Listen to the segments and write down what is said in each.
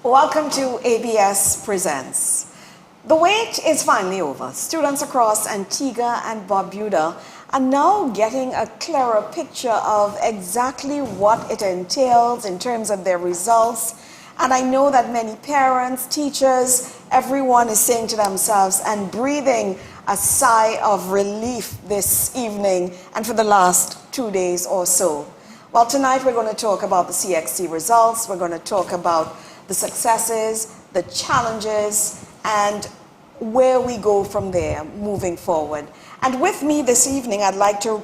Welcome to ABS Presents. The wait is finally over. Students across Antigua and Barbuda are now getting a clearer picture of exactly what it entails in terms of their results. And I know that many parents, teachers, everyone is saying to themselves and breathing a sigh of relief this evening and for the last 2 days or so. Well, tonight we're going to talk about the CXC results. We're going to talk about the successes, the challenges, and where we go from there moving forward. And with me this evening, I'd like to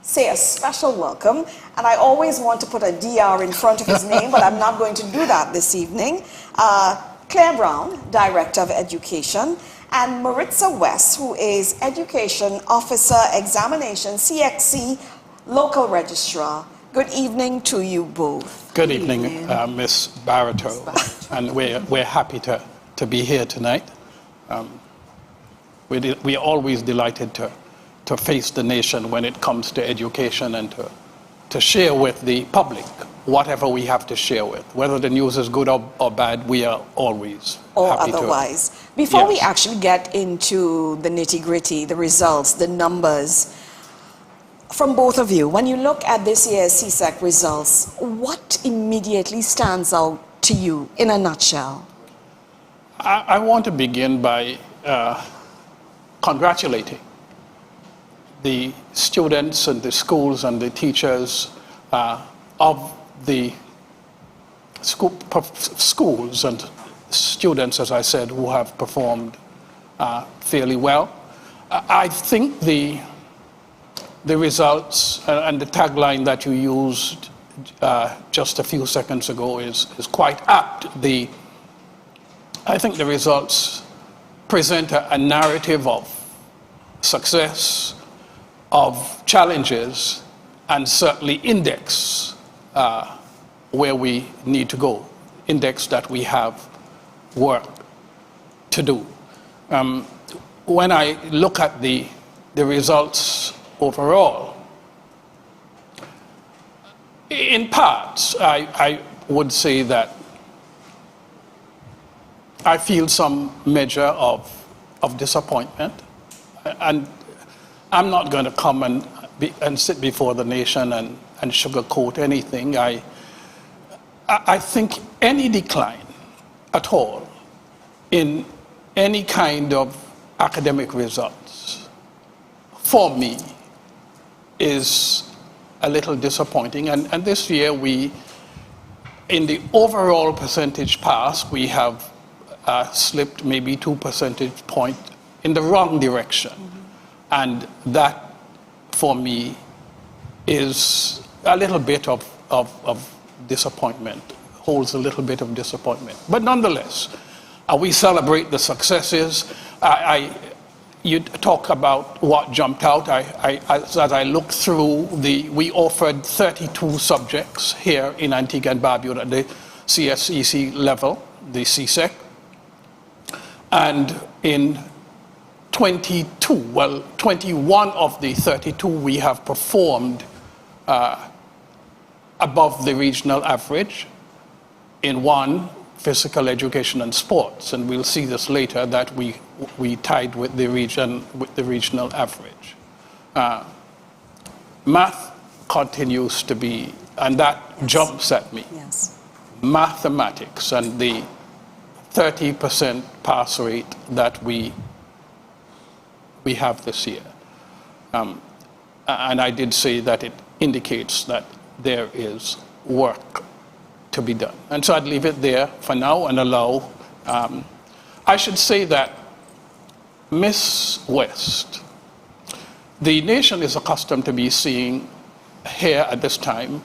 say a special welcome. And I always want to put a DR in front of his name, but I'm not going to do that this evening. Claire Brown, Director of Education, and Maritza West, who is Education Officer Examination, CXC Local Registrar. Good evening to you both. Good evening, Ms. Barreto. And we're happy to be here tonight. We are always delighted to face the nation when it comes to education and to share with the public whatever we have to share with. Whether the news is good or bad, we are always happy otherwise. Before we actually get into the nitty-gritty, the results, the numbers, from both of you, when you look at this year's CSEC results, what immediately stands out to you in a nutshell? I want to begin by congratulating the students and the schools and the teachers of the schools and students, as I said, who have performed fairly well. I think the results and the tagline that you used just a few seconds ago is quite apt. I think the results present a narrative of success, of challenges, and certainly index where we need to go, index that we have work to do. When I look at the results overall, in parts, I would say that I feel some measure of disappointment. And I'm not going to come and sit before the nation and sugarcoat anything. I think any decline at all in any kind of academic results, for me, is a little disappointing. And this year, in the overall percentage pass, we have slipped maybe 2 percentage points in the wrong direction. And that, for me, is a little bit of disappointment, holds a little bit of disappointment. But nonetheless, we celebrate the successes. You talk about what jumped out. As I looked through, we offered 32 subjects here in Antigua and Barbuda at the CSEC level, the CSEC. And in 21 of the 32 we have performed above the regional average. In one, physical education and sports, and we'll see this later, that we tied with the regional average. Math continues to be, and that jumps at me. Yes. Mathematics and the 30% pass rate that we have this year. And I did say that it indicates that there is work to be done. And so I'd leave it there for now and allow, I should say that Miss West, the nation is accustomed to be seeing here at this time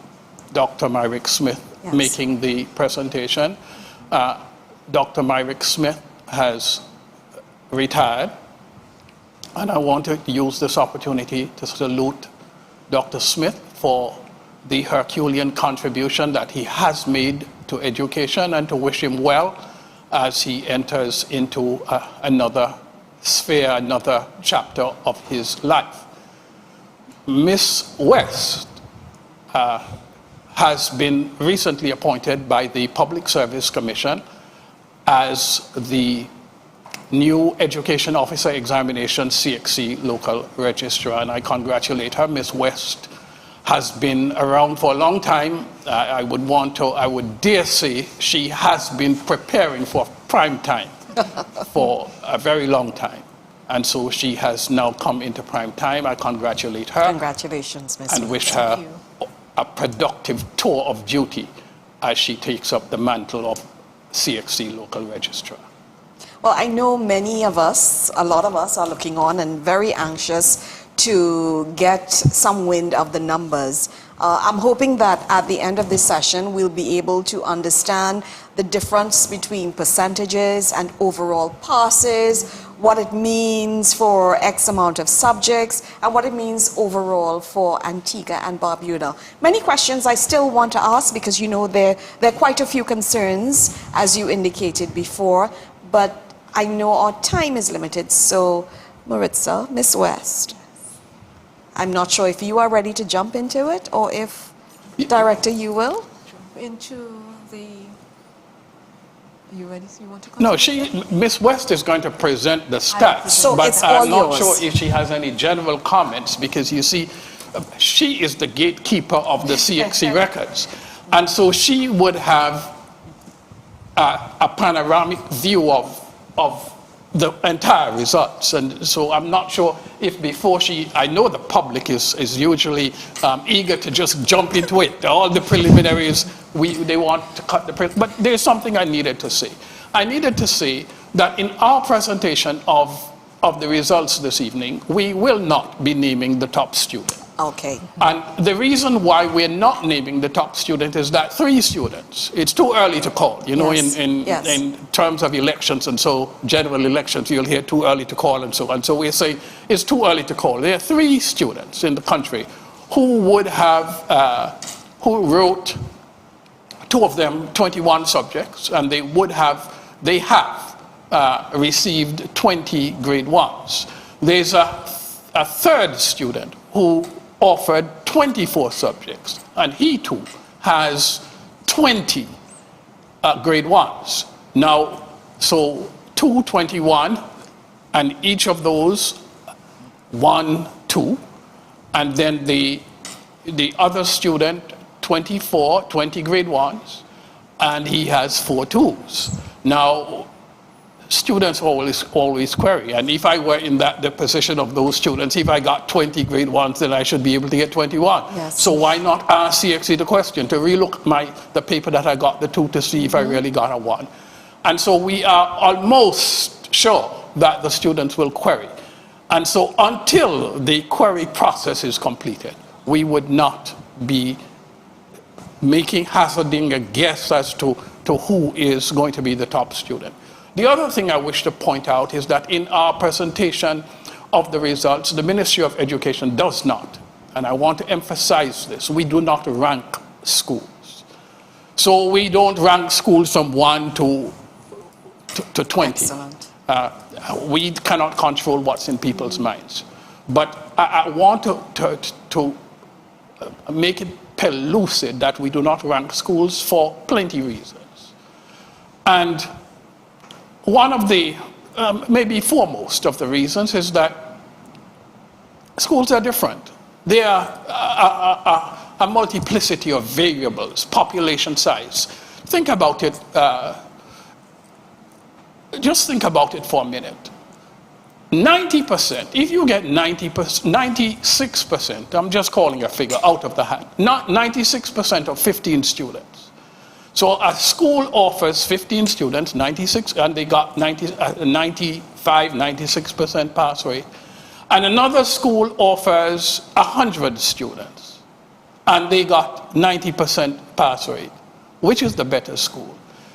Dr. Myrick Smith making the presentation. Dr. Myrick Smith has retired, and I want to use this opportunity to salute Dr. Smith for the Herculean contribution that he has made to education, and to wish him well as he enters into another sphere, another chapter of his life. Miss West has been recently appointed by the Public Service Commission as the new Education Officer Examination CXC local registrar, and I congratulate her. Ms. West has been around for a long time. I would dare say she has been preparing for prime time for a very long time. And so she has now come into prime time. I congratulate her. Congratulations, Ms. And wish her a productive tour of duty as she takes up the mantle of CXC local registrar. Well, I know many of us, a lot of us are looking on and very anxious to get some wind of the numbers. I'm hoping that at the end of this session, we'll be able to understand the difference between percentages and overall passes, what it means for X amount of subjects, and what it means overall for Antigua and Barbuda. Many questions I still want to ask because you know there are quite a few concerns, as you indicated before, but I know our time is limited, so Maritza, Ms. West, I'm not sure if you are ready to jump into it or if, Director, you will? Into the... Are you ready? You want to No, Ms. West is going to present the stats, So but it's all I'm not yours. sure if she has any general comments because you see, she is the gatekeeper of the CXC records. And so she would have a panoramic view of the entire results. And so I'm not sure if before I know the public is usually eager to just jump into it. All the preliminaries, they want to cut but there's something I needed to say. I needed to say that in our presentation of the results this evening, we will not be naming the top student. Okay. And the reason why we're not naming the top student is that 3 students, it's too early to call, you know, Yes. in terms of elections, and so general elections, you'll hear too early to call and so on. So we're saying it's too early to call. There are 3 students in the country who would have, who wrote, 2 of them, 21 subjects, and they have received 20 grade 1s. There's a 3rd student who offered 24 subjects, and he too has 20 grade 1s. Now, so 2, 21, and each of those 1, 2, and then the other student 24, 20 grade 1s, and he has 4 2s. Now, students always query, and if I were in the position of those students, if I got 20 grade 1s, then I should be able to get 21. Yes. So why not ask CXC the question, to relook the paper that I got the 2 to see if I really got a 1. And so we are almost sure that the students will query. And so until the query process is completed, we would not be hazarding a guess as to who is going to be the top student. The other thing I wish to point out is that in our presentation of the results, the Ministry of Education does not, and I want to emphasize this, we do not rank schools. So we don't rank schools from 1 to 20. Excellent. We cannot control what's in people's minds. But I want to make it pellucid that we do not rank schools for plenty reasons. And one of the, maybe foremost of the reasons is that schools are different. They are a multiplicity of variables, population size. Think about it, just think about it for a minute. 90%, if you get 96%, I'm just calling a figure out of the hat, not 96% of 15 students. So a school offers 15 students, 96, and they got 95, 96% pass rate. And another school offers 100 students, and they got 90% pass rate. Which is the better school?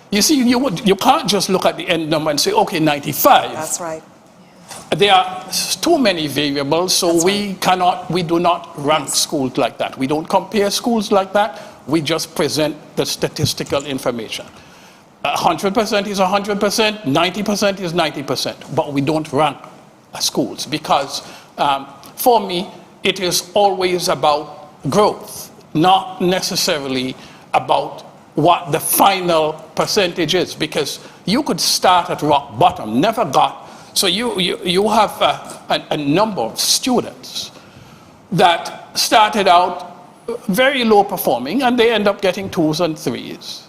You see, you can't just look at the end number and say, okay, 95. That's right. There are too many variables, so we do not rank schools like that. We don't compare schools like that. We just present the statistical information. 100% is 100%, 90% is 90%, but we don't rank schools because for me, it is always about growth. not necessarily about what the final percentage is, because you could start at rock bottom, never got. So you have a number of students that started out very low performing and they end up getting 2s and 3s.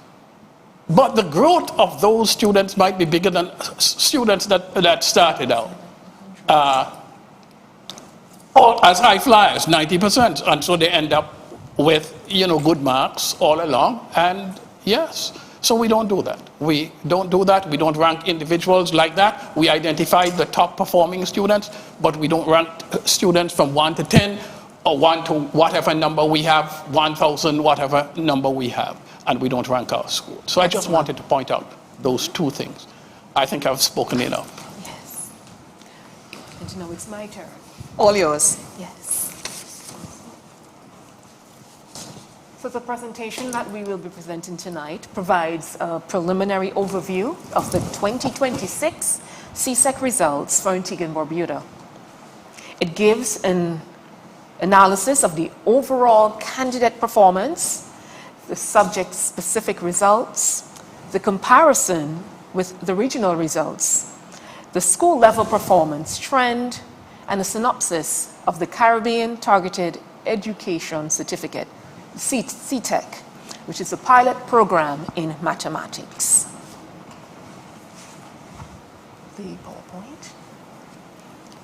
But the growth of those students might be bigger than students that started out all as high flyers, 90%. And so they end up with, good marks all along. And yes, so we don't do that. We don't do that. We don't rank individuals like that. We identify the top performing students, but we don't rank students from 1 to 10 or 1 to whatever number we have, 1,000, whatever number we have. And we don't rank our school. So I just wanted to point out those two things. I think I've spoken enough. Yes. And now it's my turn. All yours. Yes. So the presentation that we will be presenting tonight provides a preliminary overview of the 2026 CSEC results for Antigua and Barbuda. It gives an analysis of the overall candidate performance, the subject-specific results, the comparison with the regional results, the school-level performance trend, and a synopsis of the Caribbean Targeted Education Certificate, CTEC, which is a pilot program in mathematics. The PowerPoint.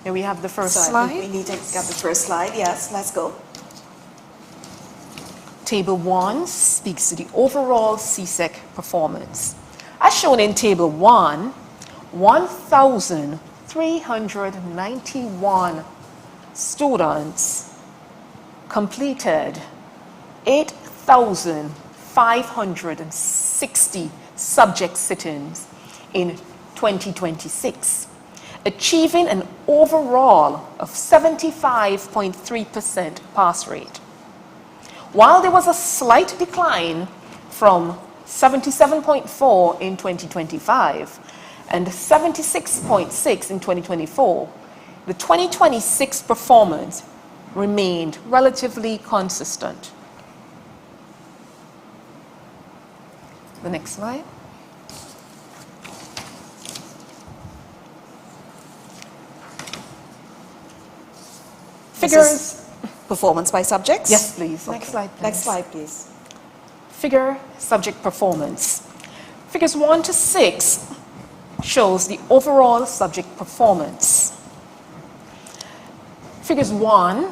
Here we have the first slide. We need to get the first slide. Yes, let's go. Table 1 speaks to the overall CSEC performance. As shown in Table 1, 1,391 students completed 8,560 subject sittings in 2026, achieving an overall of 75.3% pass rate. While there was a slight decline from 77.4 in 2025 and 76.6 in 2024, the 2026 performance remained relatively consistent. The next slide. Figures. Performance by subjects? Yes, please. Okay. Next slide, please. Next slide, please. Figure subject performance. Figures 1 to 6 shows the overall subject performance. Figures 1,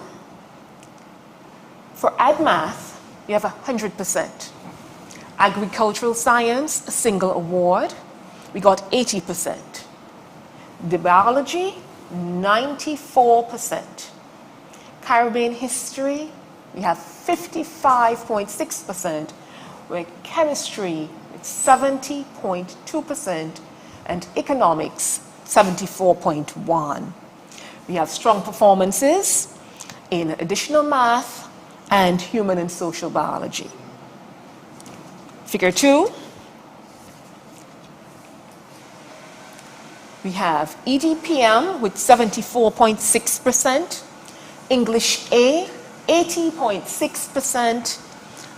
for Ag Math, you have 100%. Agricultural Science, a single award, we got 80%. The Biology, 94%. Caribbean History, we have 55.6%, where Chemistry, it's 70.2%, and Economics, 74.1%. We have strong performances in Additional Math and Human and Social Biology. Figure 2, we have EDPM with 74.6%, English A, 80.6%,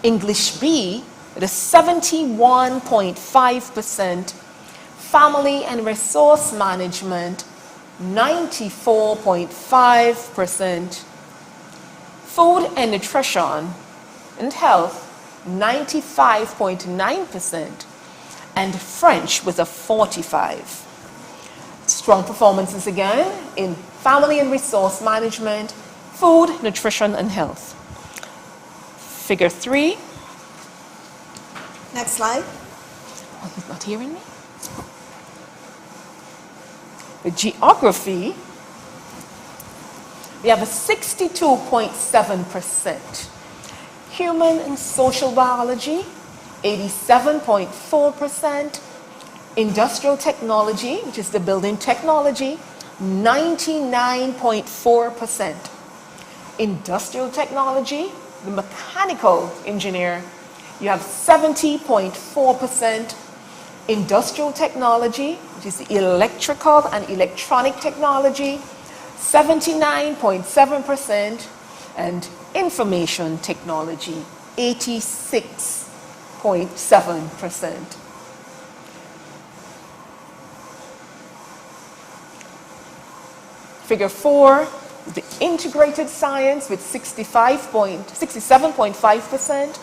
English B at a 71.5%, Family and Resource Management, 94.5%, Food and Nutrition and Health, 95.9%, and French with a 45%. Strong performances again in Family and Resource Management, Food, Nutrition, and Health. Figure 3. Next slide. Oh, he's not hearing me. The Geography, we have a 62.7%. Human and Social Biology, 87.4%. Industrial Technology, which is the building technology, 99.4%. Industrial Technology, the mechanical engineer, you have 70.4%. Industrial Technology, which is the electrical and electronic technology, 79.7%. And Information Technology, 86.7%. Figure 4, the integrated science with 67.5%,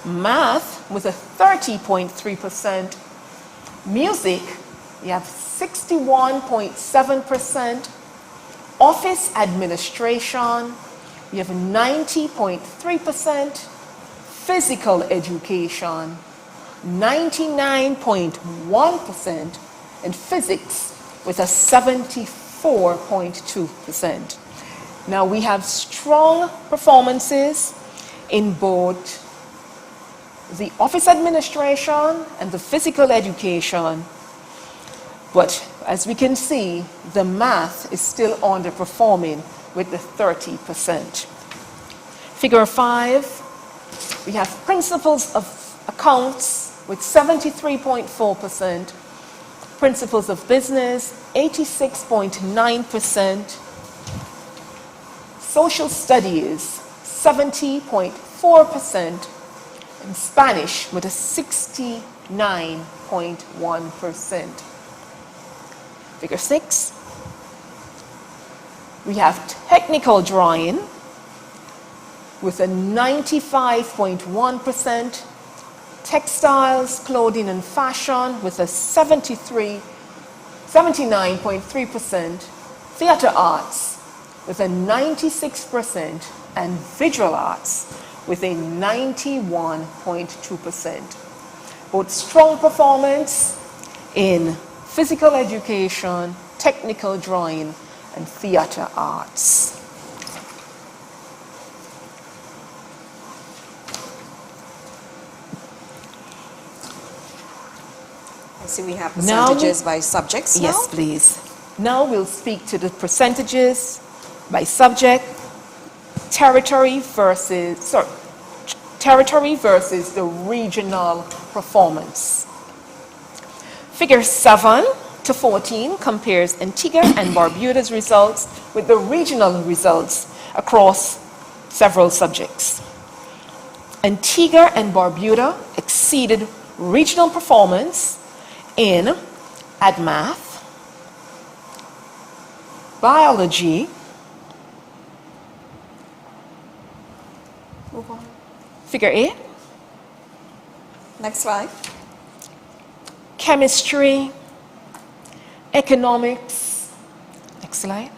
math with a 30.3%, music, we have 61.7%, office administration, we have 90.3%, physical education, 99.1%, and physics with a 74.2%. Now we have strong performances in both the office administration and the physical education, but as we can see, the math is still underperforming with the 30%. Figure 5, we have principles of accounts with 73.4%, principles of business 86.9%, social studies 70.4%, and Spanish with a 69.1%. Figure 6, we have technical drawing with a 95.1%, textiles, clothing and fashion with a 79.3%, theater arts with a 96%, and visual arts with a 91.2%. Both strong performance in physical education, technical drawing, and theater arts. I see we have percentages by subjects now. Yes, please. Now we'll speak to the percentages by subject, territory versus the regional performance. Figure 7 to 14 compares Antigua and Barbuda's results with the regional results across several subjects. Antigua and Barbuda exceeded regional performance in math, biology, figure 8, Next slide. chemistry, economics, next slide,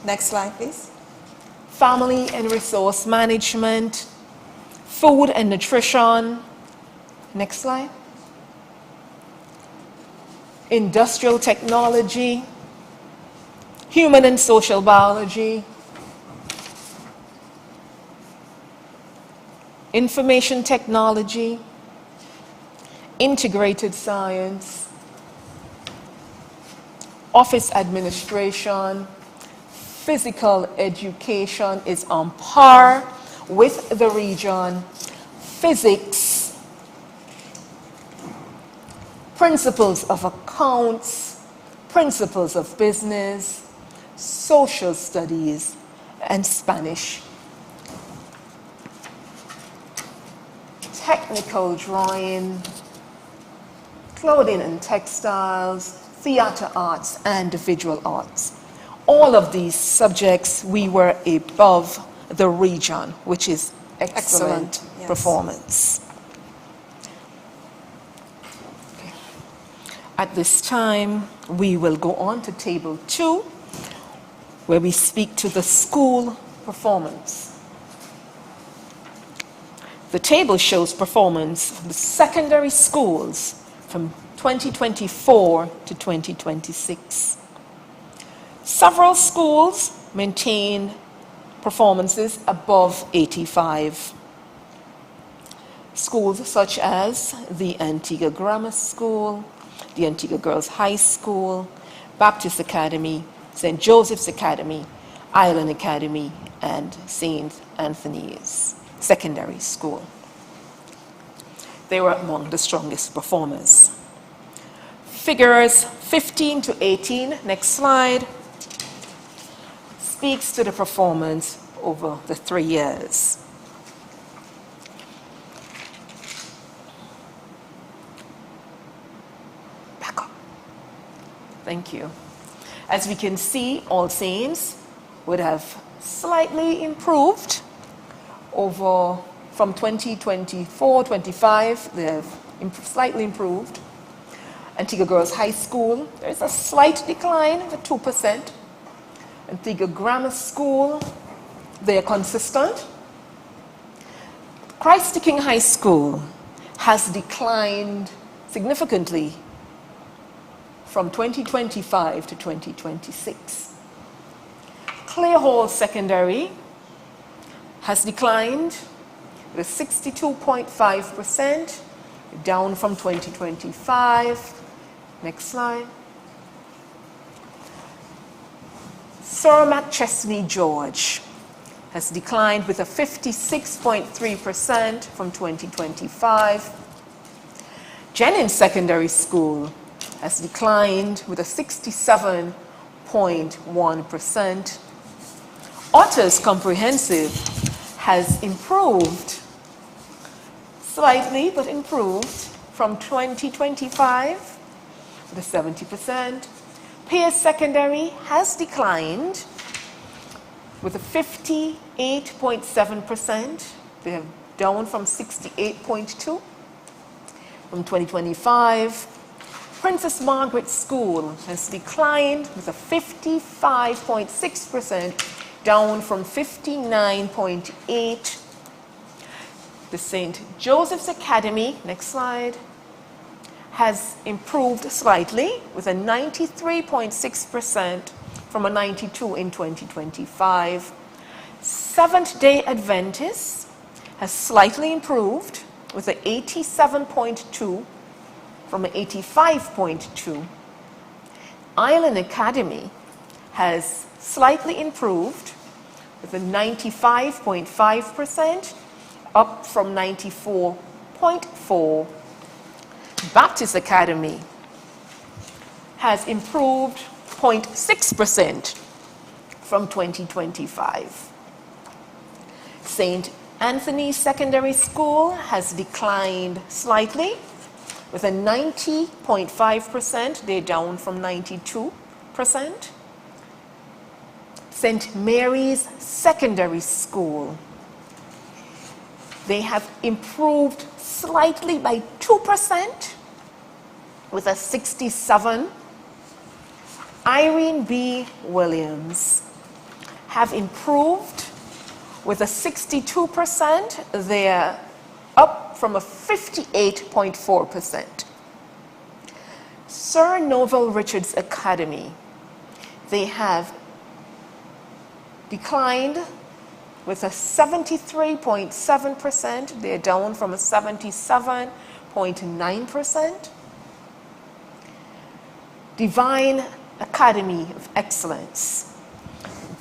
Next slide, please. family and resource management, food and nutrition, next slide, industrial technology, human and social biology, information technology, integrated science, office administration, physical education is on par with the region, physics, principles of accounts, principles of business, social studies, and Spanish. Technical drawing, clothing and textiles, theater arts, and visual arts. All of these subjects we were above the region, which is excellent Yes. performance. Okay. At this time, we will go on to table 2, where we speak to the school performance. The table shows performance of the secondary schools from 2024 to 2026. Several schools maintain performances above 85. Schools such as the Antigua Grammar School, the Antigua Girls High School, Baptist Academy, St. Joseph's Academy, Island Academy, and St. Anthony's Secondary School. They were among the strongest performers. Figures 15 to 18, next slide, speaks to the performance over the 3 years. Thank you. As we can see, All Saints would have slightly improved over from 2024-25. They have slightly improved. Antigua Girls High School, there is a slight decline of 2%. Antigua Grammar School, they are consistent. Christ the King High School has declined significantly from 2025 to 2026. Clare Hall Secondary has declined with 62.5%, down from 2025. Next slide. Sir McChesney George has declined with a 56.3% from 2025. Jennings Secondary School has declined with a 67.1%. Otters Comprehensive has improved slightly, but improved from 2025 with a 70%. Pierce Secondary has declined with a 58.7%. They have down from 68.2 from 2025. Princess Margaret School has declined with a 55.6%, down from 59.8. The St. Joseph's Academy, next slide, has improved slightly with a 93.6% from a 92 in 2025. Seventh-day Adventist has slightly improved with an 87.2 from an 85.2. Island Academy has slightly improved with a 95.5%, up from 94.4. Baptist Academy has improved 0.6% from 2025. St. Anthony Secondary School has declined slightly with a 90.5%. They're down from 92%. St. Mary's Secondary School, they have improved slightly by 2% with a 67. Irene B. Williams have improved with a 62%. They're up from a 58.4%. Sir Novell Richards Academy, they have declined with a 73.7%. They're down from a 77.9%. Divine Academy of Excellence,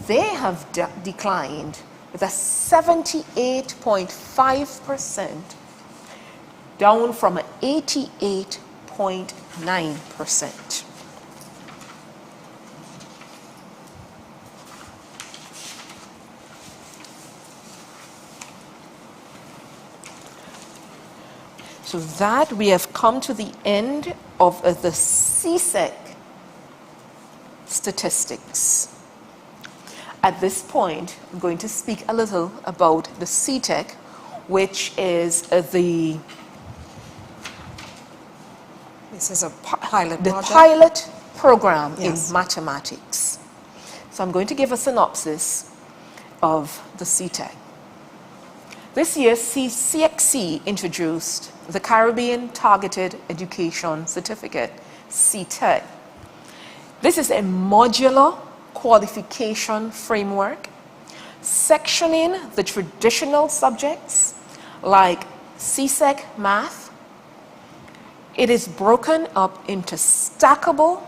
they have declined with a 78.5%, down from an 88.9%. So that we have come to the end of the CSEC statistics. At this point, I'm going to speak a little about the CTEC, which is the This is a pilot the project. pilot program Yes. in mathematics. So I'm going to give a synopsis of the CTEC. This year, CXC introduced the Caribbean Targeted Education Certificate, CTEC. This is a modular qualification framework, sectioning the traditional subjects like CSEC math. It is broken up into stackable,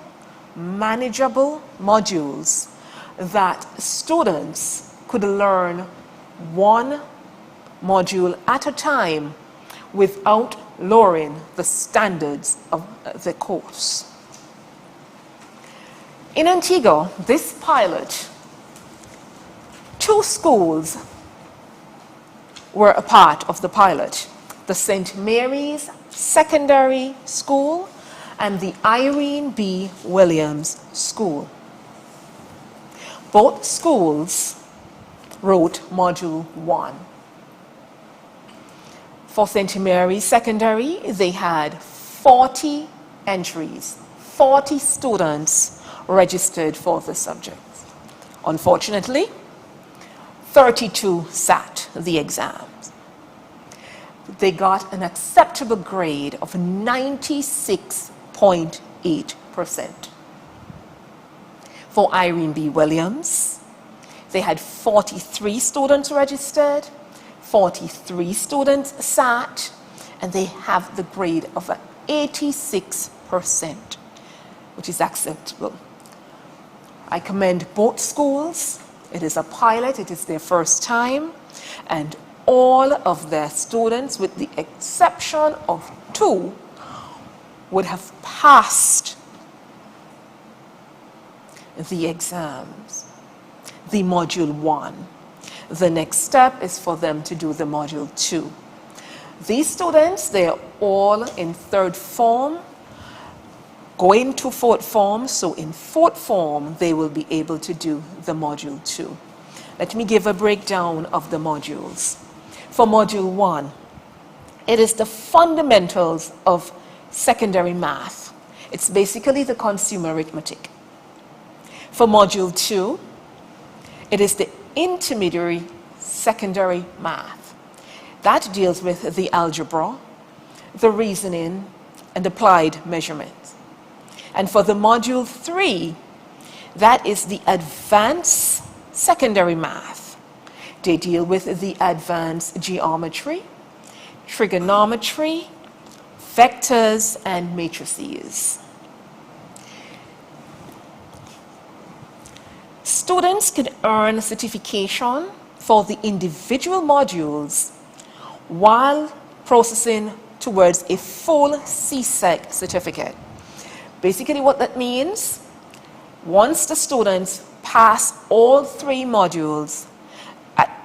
manageable modules that students could learn one module at a time without lowering the standards of the course. In Antigua, this pilot, 2 schools were a part of the pilot: the St. Mary's Secondary School and the Irene B. Williams School. Both schools wrote Module 1. For St. Mary's Secondary, they had 40 entries, 40 students registered for the subject. Unfortunately, 32 sat the exams. They got an acceptable grade of 96.8%. For Irene B. Williams, they had 43 students registered, 43 students sat, and they have the grade of 86%, which is acceptable. I commend both schools. It is a pilot, it is their first time, and all of their students, with the exception of 2, would have passed the exams, the Module 1. The next step is for them to do the Module 2. These students, they're all in 3rd form, going to 4th form, so in 4th form, they will be able to do the Module 2. Let me give a breakdown of the modules. For Module 1, it is the fundamentals of secondary math. It's basically the consumer arithmetic. For Module 2, it is the intermediary secondary math. That deals with the algebra, the reasoning, and applied measurements. And for the Module 3, that is the advanced secondary math. They deal with the advanced geometry, trigonometry, vectors, and matrices. Students can earn a certification for the individual modules while processing towards a full CSEC certificate. Basically what that means, once the students pass all 3 modules,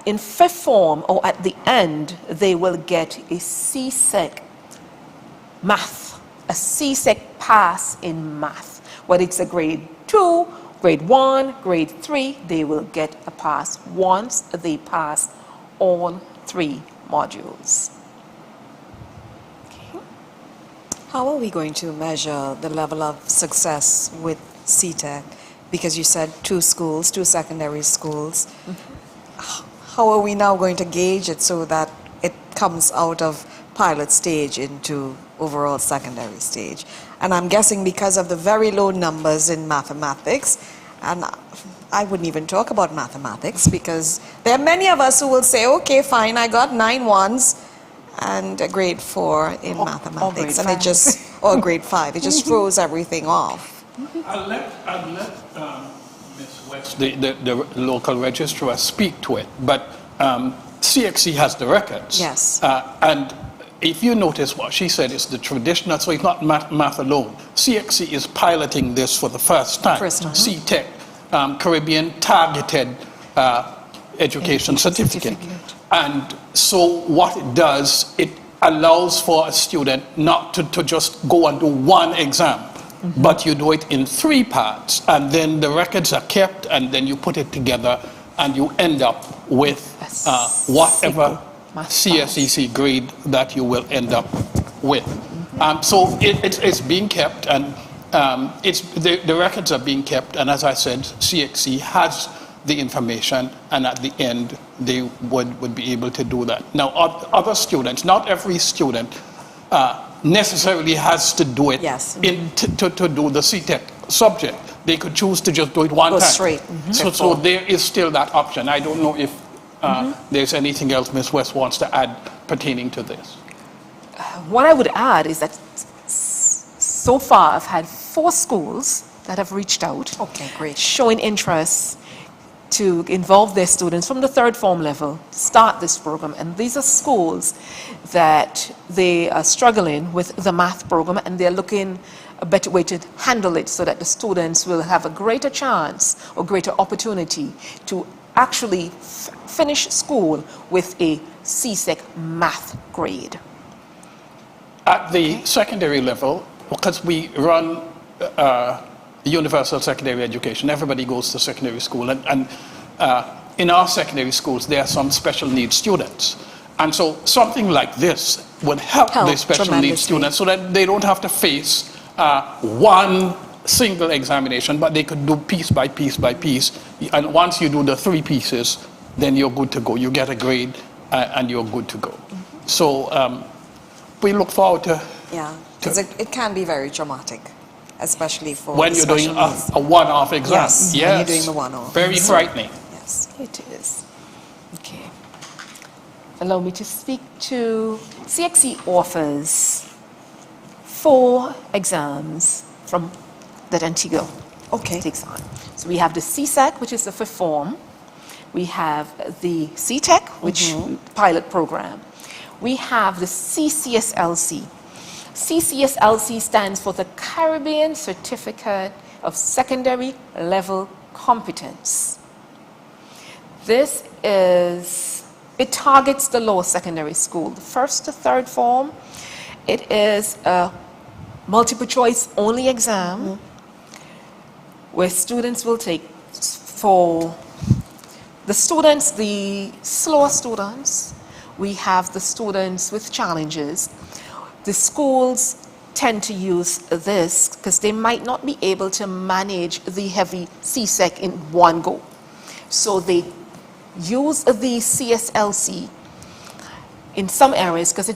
in 5th form or at the end, they will get a CSEC math, a CSEC pass in math. Whether it's a grade 2, grade 1, grade 3, they will get a pass once they pass all 3 modules. Okay. How are we going to measure the level of success with CTEC? Because you said 2 schools, 2 secondary schools. Mm-hmm. How are we now going to gauge it so that it comes out of pilot stage into overall secondary stage? And I'm guessing because of the very low numbers in mathematics, and I wouldn't even talk about mathematics because there are many of us who will say, okay, fine, I got 9 1s and a grade 4 in mathematics, and it just, or grade 5, it just throws everything off. I'll let Ms. West, the local registrar, speak to it, but CXC has the records. Yes. And if you notice what she said, it's the traditional, so it's not math alone. CXC is piloting this for the first time. CTEC, Caribbean Targeted Education Certificate. And so what it does, it allows for a student not to just go and do 1 exam, but you do it in 3 parts, and then the records are kept, and then you put it together, and you end up with whatever CSEC grade that you will end up with. So it's being kept, and the records are being kept, and as I said, CXC has the information, and at the end, they would be able to do that. Now, other students, not every student necessarily has to do it to do the CTEC subject. They could choose to just do it one time. Straight. So there is still that option. I don't know if there's anything else Ms. West wants to add pertaining to this. What I would add is that so far I've had 4 schools that have reached out, showing interest to involve their students from the 3rd form level, start this program. And these are schools that they are struggling with the math program, and they're looking a better way to handle it so that the students will have a greater chance or greater opportunity to actually finish school with a CSEC math grade. At the secondary level, because we run universal secondary education, everybody goes to secondary school, and in our secondary schools, there are some special needs students. And so something like this would help the special needs students so that they don't have to face one single examination, but they could do piece by piece by piece. And once you do the 3 pieces, then you're good to go. You get a grade and you're good to go. Mm-hmm. So we look forward to... Yeah, because it can be very traumatic, especially for when you're doing a one-off exam. Yes, when you're doing the one-off. Very frightening. Yes, it is. Okay. Allow me to speak to CXC offers 4 exams from that Antigua takes on. So we have the CSEC, which is the 5th form. We have the CTEC, which pilot program. We have the CCSLC. CCSLC stands for the Caribbean Certificate of Secondary Level Competence. This it targets the lower secondary school, the 1st to 3rd form. It is a multiple choice only exam where students will take, for the students, the slower students, we have the students with challenges. The schools tend to use this because they might not be able to manage the heavy CSEC in one go. So they use the CSLC in some areas because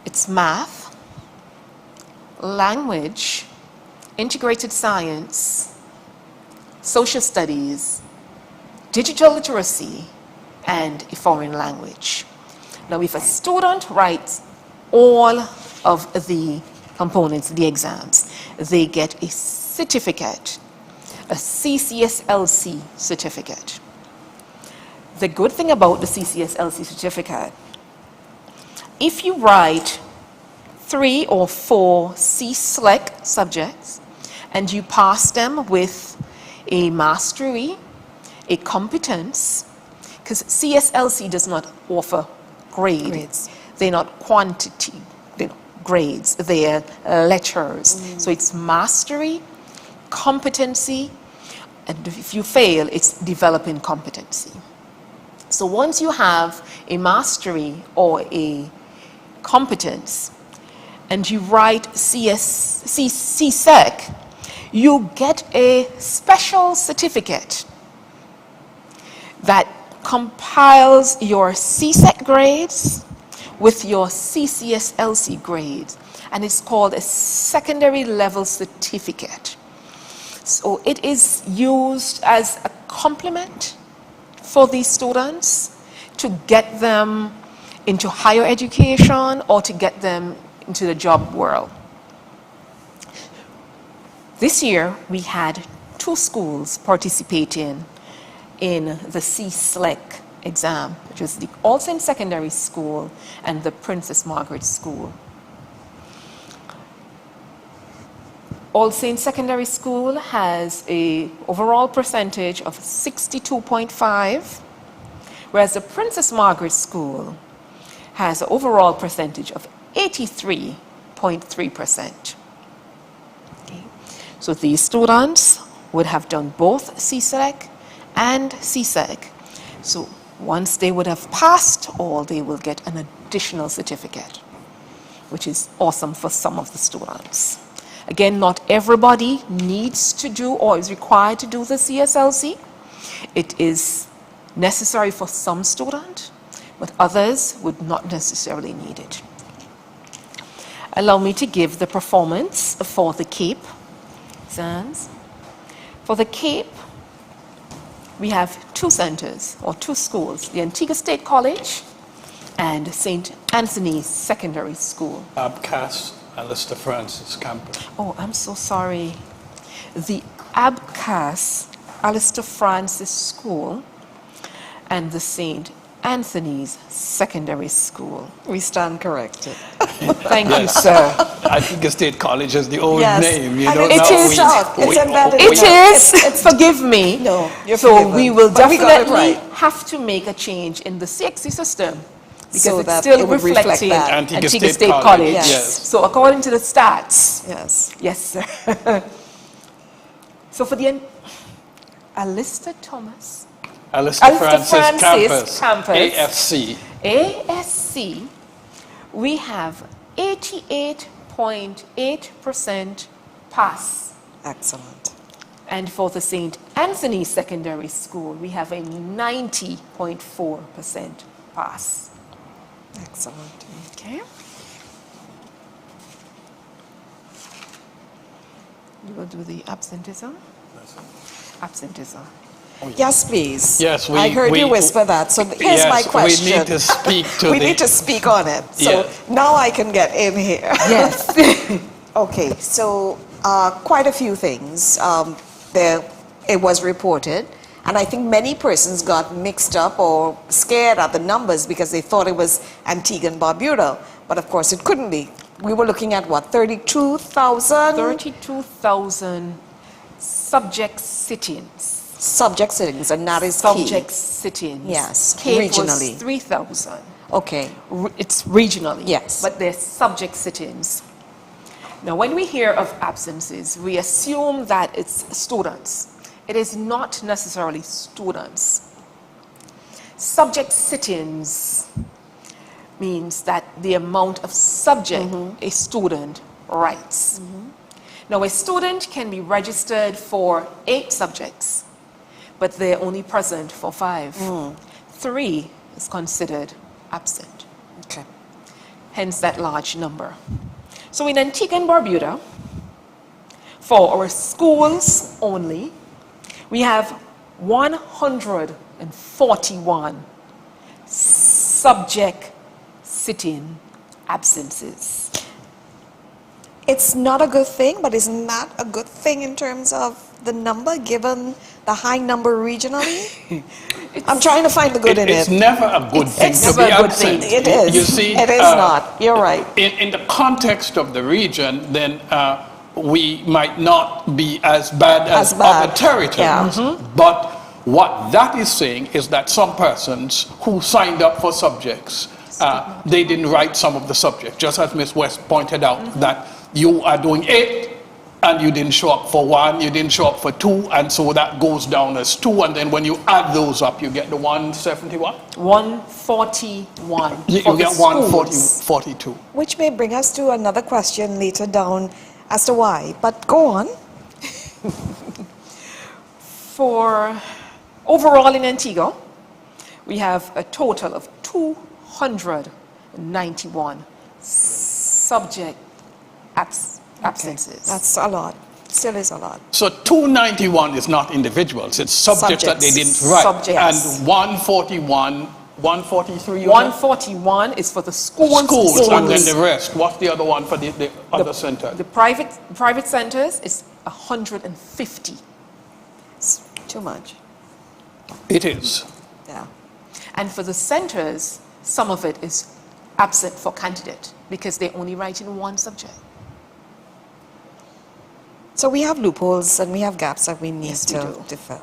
it's math, language, integrated science, social studies, digital literacy, and a foreign language. Now, if a student writes all of the components, the exams, they get a certificate, a CCSLC certificate. The good thing about the CCSLC certificate, if you write 3 or 4 CSLEC subjects and you pass them with a mastery, a competence, because CSLC does not offer grades. They're not quantity, grades, they're lectures. So it's mastery, competency, and if you fail, it's developing competency. So once you have a mastery or a competence, and you write CSEC, you get a special certificate that compiles your CSEC grades with your CCSLC grades, and it's called a secondary level certificate. So it is used as a complement for these students to get them into higher education or to get them into the job world. This year, we had 2 schools participating in the CSLEC exam, which is the All Saints Secondary School and the Princess Margaret School. All Saints Secondary School has an overall percentage of 62.5, whereas the Princess Margaret School has an overall percentage of 83.3%. Okay. So these students would have done both CSEC and CSEC. So once they would have passed all, they will get an additional certificate, which is awesome for some of the students. Again, not everybody needs to do or is required to do the CSLC. It is necessary for some students, but others would not necessarily need it. Allow me to give the performance for the CAPE exams. For the CAPE, we have 2 centers or 2 schools, the Antigua State College and St. Anthony's Secondary School. ABCAS, Alistair Francis campus. Oh, I'm so sorry. The ABCAS, Alistair Francis School, and the St. Anthony's Secondary School. We stand corrected. Thank you, sir. I think the State College is the old name. You And know, it now is it's embedded. It is. Forgive me. No, you're So forgiven. we will But we got it definitely right. have to make a change in the CXC system because So it's that still it would reflect reflecting that. Antigua Antigua State State College, College. yes. So according to the stats, Yes. yes, sir. So for the Alistair Thomas, Alistair Francis Francis Campus. AFC. ASC, we have 88.8% pass. Excellent. And for the St. Anthony Secondary School, we have a 90.4% pass. Excellent. Okay. You will do the absenteeism? Absenteeism. Yes, please. Yes, I heard you whisper that. So here's my question. We need to speak to We need to speak on it. So Yes. now I can get in here. Yes. Okay, so quite a few things. It was reported, and I think many persons got mixed up or scared at the numbers because they thought it was Antigua and Barbuda, but of course it couldn't be. We were looking at what, 32,000? 32,000 subject sit-ins. Subject sittings, and that is Subject key. sit-ins. Yes, Cape regionally. was 3,000. Okay, It's regionally. Yes. But they're subject sit-ins. Now, when we hear of absences, we assume that it's students. It is not necessarily students. Subject sit-ins means that the amount of subject a student writes. Now, a student can be registered for 8 subjects, but they're only present for 5. 3 is considered absent, okay. hence that large number. So in Antigua and Barbuda, for our schools only, we have 141 subject sit-in absences. It's not a good thing, but isn't that a good thing in terms of the number, given the high number regionally? I'm trying to find the good in It's it. never a good thing It's to never be a good absent. thing. It is. You see, it is not. You're right. in the context of the region, then we might not be as bad as As bad, other territories. yeah. But what that is saying is that some persons who signed up for subjects, they didn't write some of the subjects. Just as Ms. West pointed out, that you are doing 8 and you didn't show up for 1, you didn't show up for 2, and so that goes down as 2, and then when you add those up, you get the 171. 141 You for the get schools. 142. Which may bring us to another question later down as to why. But go on. For overall in Antigua, we have a total of 291 subject absences. That's a lot. Still is a lot. So 291 is not individuals, it's subjects that they didn't write. Subjects. And 141, 143 you 141 is for the schools. schools, and then the rest. What's the other one for the other center? The private centers is 150. It's too much. It is. Yeah. And for the centers, some of it is absent for candidate because they only write in one subject. So we have loopholes and we have gaps that we need Yes, we do. to fill.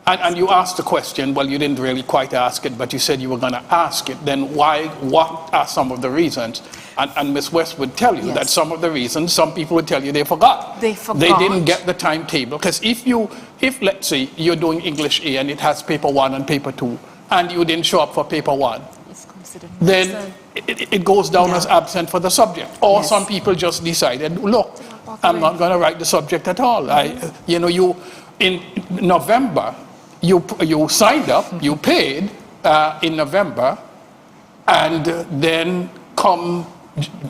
And you asked the question, well, you didn't really quite ask it, but you said you were going to ask it. Then why, what are some of the reasons? And Ms. West would tell you Yes. that some of the reasons, some people would tell you they forgot. They forgot. They didn't get the timetable. Because if let's say you're doing English A and it has paper 1 and paper 2, and you didn't show up for paper 1, It's considered then absent. it goes down Yeah. as absent for the subject. Or Yes. some people just decided, look, I'm not going to write the subject at all. You in November, you signed up, you paid in November, and then come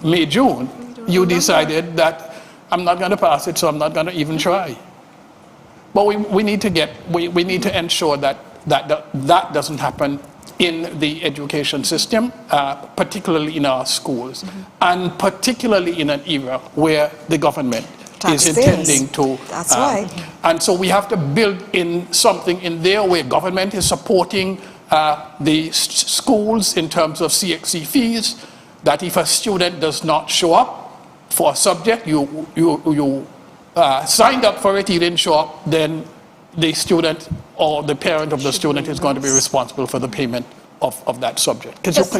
May, June, you decided that I'm not going to pass it, so I'm not going to even try. But we need to ensure that doesn't happen in the education system, particularly in our schools, and particularly in an era where the government is Taxpayers. intending to. That's right. And so we have to build in something in there where government is supporting the schools in terms of CXC fees, that if a student does not show up for a subject, you signed up for it, you didn't show up, then the student or the parent of the student is going to be responsible for the payment of that subject. Because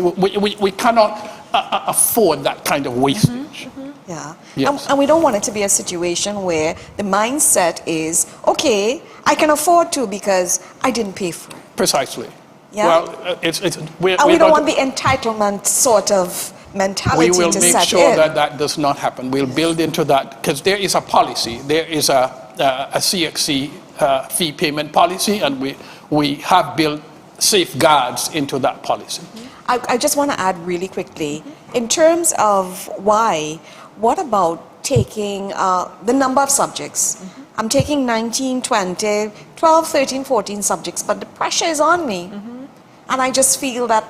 we cannot afford that kind of wastage. Yeah. Yes. And we don't want it to be a situation where the mindset is, okay, I can afford to because I didn't pay for it. Precisely. Yeah. Well, And we don't want the entitlement sort of mentality we will to make set sure in. that that does not happen. We'll build into that, because there is a policy. There is a CXC fee payment policy, and we have built safeguards into that policy. I just want to add really quickly, in terms of why, what about taking the number of subjects? I'm taking 19, 20, 12, 13, 14 subjects, but the pressure is on me. And I just feel that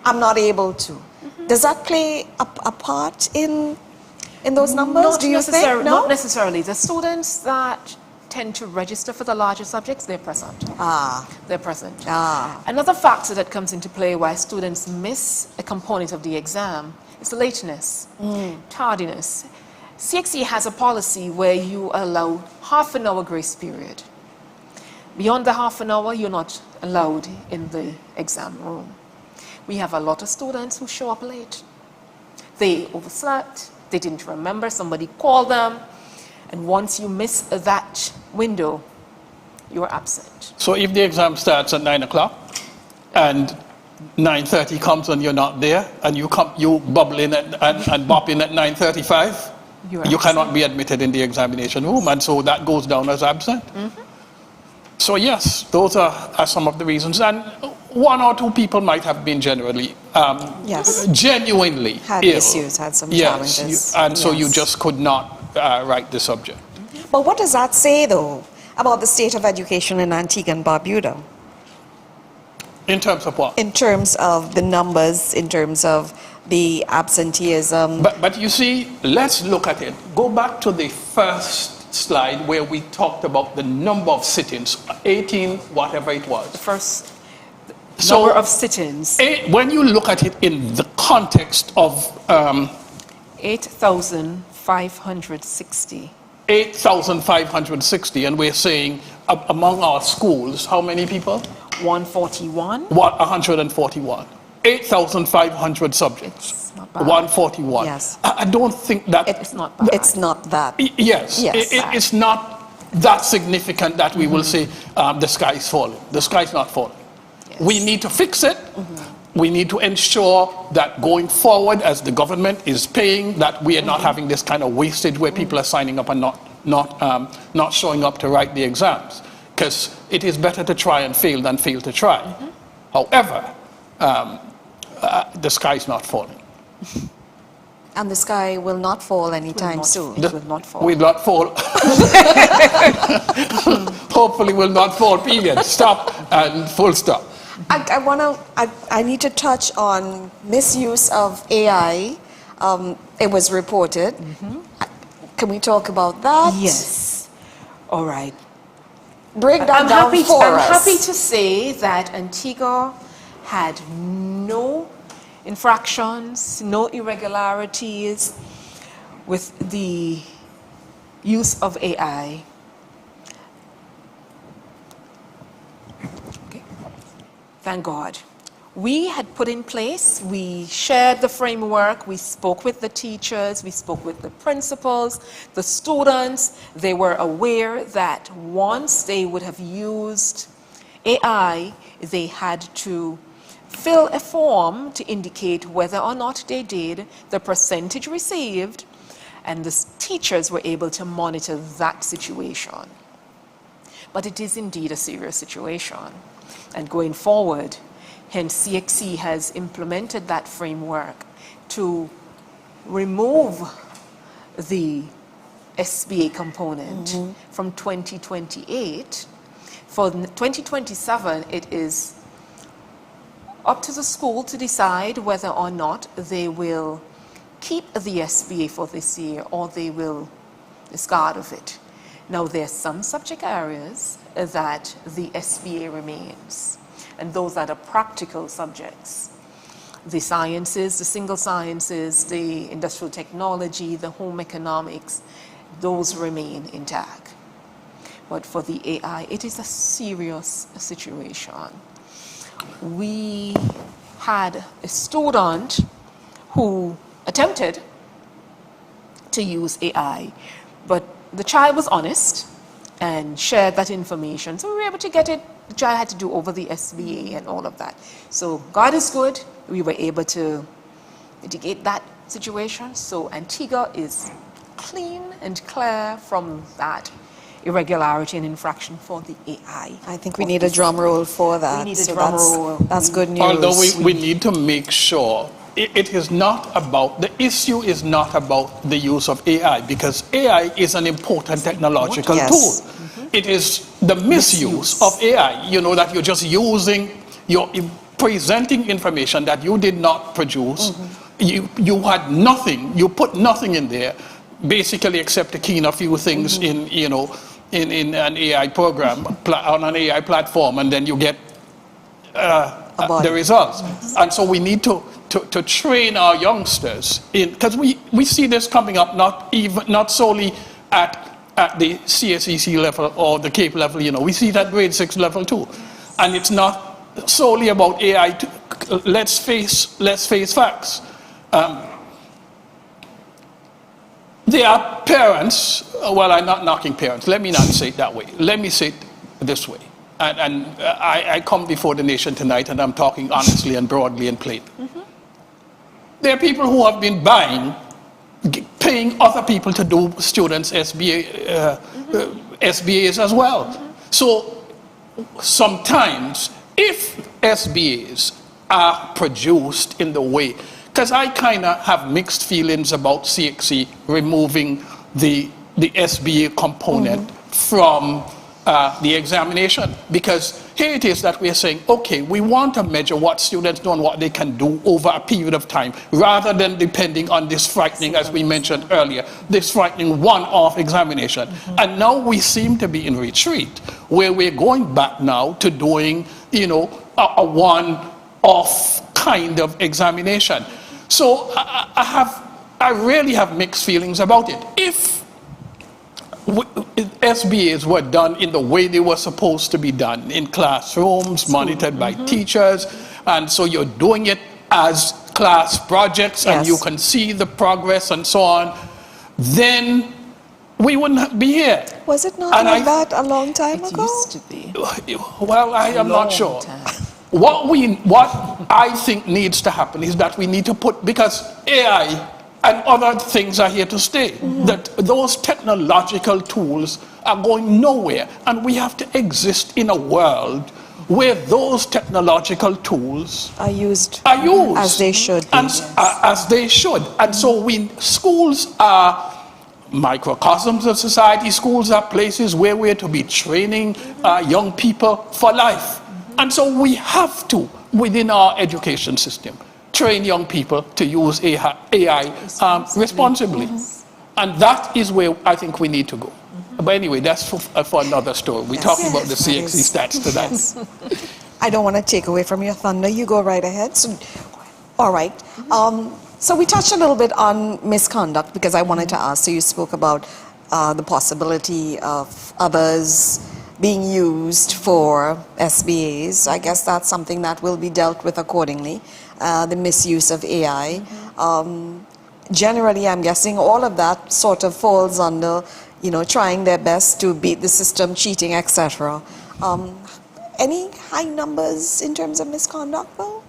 I'm not able to. Does that play a part in those numbers, do you think? No? Not necessarily. The students that tend to register for the larger subjects, they're present. They're present. Another factor that comes into play why students miss a component of the exam is the lateness, tardiness. CXC has a policy where you allow half an hour grace period. Beyond the half an hour, you're not allowed in the exam room. We have a lot of students who show up late. They overslept, they didn't remember, somebody called them, and once you miss that window, you are absent. So if the exam starts at 9 o'clock and 9:30 comes and you're not there, and you bubble in and bop in at 9:35, you cannot be admitted in the examination room, and so that goes down as absent. So yes, those are some of the reasons, and one or two people might have been genuinely had ill. issues, had some challenges. So you just could not write the subject. But what does that say, though, about the state of education in Antigua and Barbuda? In terms of what? In terms of the numbers, in terms of the absenteeism. But you see, let's look at it. Go back to the first slide where we talked about the number of sit-ins, 18, whatever it was. The first number of sit-ins. When you look at it in the context of 8,560. 8,560, and we're saying among our schools, how many people? 141. 141. 8,500 subjects. It's not bad. 141. Yes. I don't think that... It's not bad. It's not that. Yes. It's not that significant that we will say the sky is falling. The sky is not falling. Yes. We need to fix it. We need to ensure that going forward, as the government is paying, that we are not having this kind of wastage where people are signing up and not showing up to write the exams. Because it is better to try and fail than fail to try. However, the sky is not falling. And the sky will not fall anytime soon. It will not fall. Will not fall. Hopefully will not fall, period. Stop and full stop. I need to touch on misuse of AI. It was reported. Can we talk about that? Yes. All right. Break that down for us. I'm happy to say that Antigua had no infractions, no irregularities with the use of AI. Okay. Thank God. We had put in place, we shared the framework, we spoke with the teachers, we spoke with the principals, the students. They were aware that once they would have used AI, they had to fill a form to indicate whether or not they did, the percentage received, and the teachers were able to monitor that situation. But it is indeed a serious situation. And going forward, hence CXC has implemented that framework to remove the SBA component from 2028. For 2027, it is up to the school to decide whether or not they will keep the SBA for this year or they will discard of it. Now, there are some subject areas that the SBA remains, and those are the practical subjects. The sciences, the single sciences, the industrial technology, the home economics, those remain intact. But for the AI, it is a serious situation. we had a student who attempted to use AI, but the child was honest and shared that information. So we were able to get it. The child had to do over the SBA and all of that. So God is good. We were able to mitigate that situation. So Antigua is clean and clear from that irregularity and infraction for the AI. I think we need a drum roll for that. We need a drum roll. That's good news. Although we need to make sure it is not about, the issue is not about the use of AI, because AI is an important technological Yes. tool. It is the misuse of AI, that you're just you're presenting information that you did not produce. You had nothing, you put nothing in there, basically except to key in a few things in an AI program, on an AI platform, and then you get the results. And so we need to train our youngsters in, because we see this coming up not solely at the CSEC level or the CAPE level, we see that grade 6 level too. And it's not solely about AI. Let's face facts. There are parents, well, I'm not knocking parents. Let me not say it that way. Let me say it this way. And I come before the nation tonight, and I'm talking honestly and broadly and plain. There are people who have been paying other people to do students' SBAs as well. So sometimes, if SBAs are produced in the way, because I kind of have mixed feelings about CXC removing the SBA component from the examination, because here it is that we are saying, okay, we want to measure what students know and what they can do over a period of time, rather than depending on this frightening, as we mentioned earlier, this frightening one-off examination. And now we seem to be in retreat, where we're going back now to doing, a one-off kind of examination. So I really have mixed feelings about it. If SBAs were done in the way they were supposed to be done, in classrooms, monitored by teachers, and so you're doing it as class projects, and you can see the progress and so on, then we wouldn't be here. Was it not And like that a long time ago? It used to be. Well, I am not sure. What I think needs to happen is that we need to put, because AI and other things are here to stay, that those technological tools are going nowhere, and we have to exist in a world where those technological tools Are used as they should be. As they should. And so schools are microcosms of society. Schools are places where we're to be training young people for life. And so we have to, within our education system, train young people to use AI responsibly. And that is where I think we need to go. But anyway, that's for another story. We're talking about the CXC stats tonight. I don't want to take away from your thunder. You go right ahead. So, all right. So we touched a little bit on misconduct, because I wanted to ask. So you spoke about the possibility of others being used for SBAs. I guess that's something that will be dealt with accordingly. The misuse of AI. Generally, I'm guessing all of that sort of falls under, trying their best to beat the system, cheating, etc. Any high numbers in terms of misconduct, though?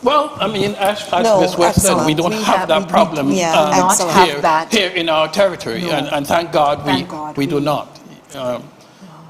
Well, I mean, as No, Ms. West said, we excellent. don't have that problem here in our territory. No. And thank God we do not.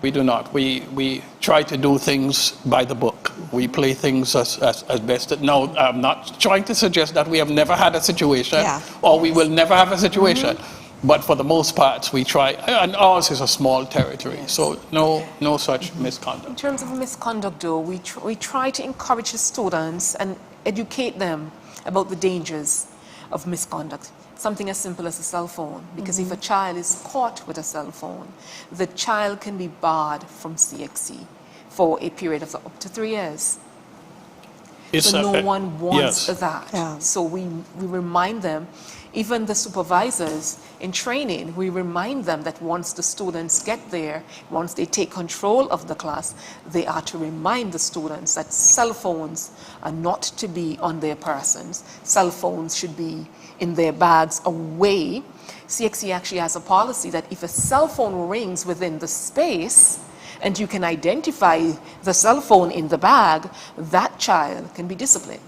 We do not. We try to do things by the book. We play things as best. No, I'm not trying to suggest that we have never had a situation or we will never have a situation. But for the most part, we try. And ours is a small territory, so no such misconduct. In terms of misconduct, though, we try to encourage the students and educate them about the dangers of misconduct. Something as simple as a cell phone, because if a child is caught with a cell phone, the child can be barred from CXC for a period of up to 3 years. So no one wants that. Yeah. So we remind them Even the supervisors in training, we remind them that once the students get there, once they take control of the class, they are to remind the students that cell phones are not to be on their persons. Cell phones should be in their bags away. CXC actually has a policy that if a cell phone rings within the space and you can identify the cell phone in the bag, that child can be disciplined.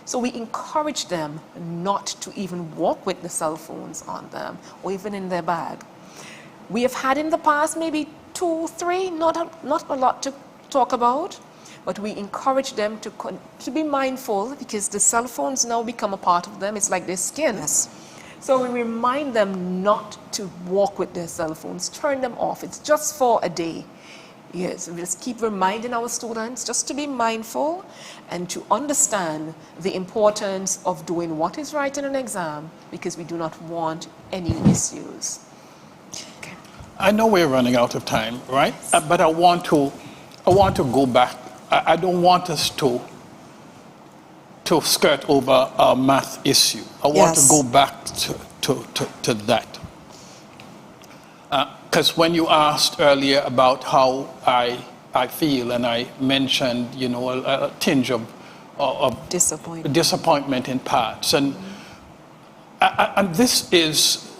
So we encourage them not to even walk with the cell phones on them or even in their bag. We have had in the past maybe 2, 3, not a lot to talk about, but we encourage them to be mindful because the cell phones now become a part of them. It's like their skin. Yes. So we remind them not to walk with their cell phones, turn them off. It's just for a day. Yes, we just keep reminding our students just to be mindful and to understand the importance of doing what is right in an exam because we do not want any issues. Okay. I know we're running out of time, right? But I want to go back. I don't want us to skirt over our math issue. I want to go back to that. Because when you asked earlier about how I feel, and I mentioned, a tinge of disappointment in parts, and this is